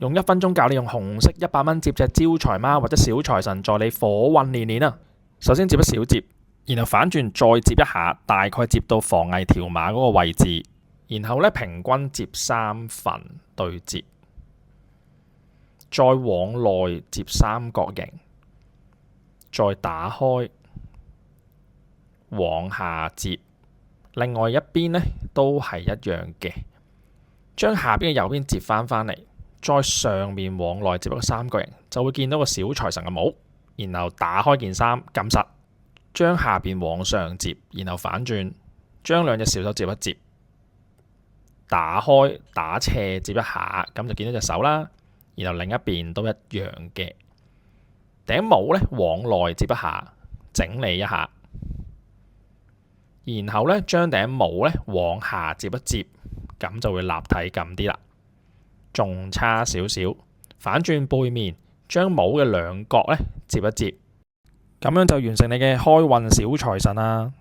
用1分鐘教你用紅色100蚊接隻招財貓或者小財神，助你火運連連啊！首先接一小接，然後反轉再接一下，大概接到防偽條碼嗰個位置，然後呢平均接3份對接，再往內接三角形，再打開往下接，另外一邊呢都係一樣嘅，將下邊嘅右邊接翻嚟。再上面往內接一個三角形，就會見到個小財神嘅帽。然後打開件衫，撳實，將下邊往上接，然後反轉，將兩隻小手接一接，打開打斜接一下，咁就見到隻手啦。然後另一邊都一樣嘅，頂帽呢往內接一下，整理一下，然後呢將頂帽呢往下接一接，咁就會立體咁啲啦。仲差少少，反轉背面，將帽嘅兩角呢接一接，咁樣就完成你嘅開運小財神啦。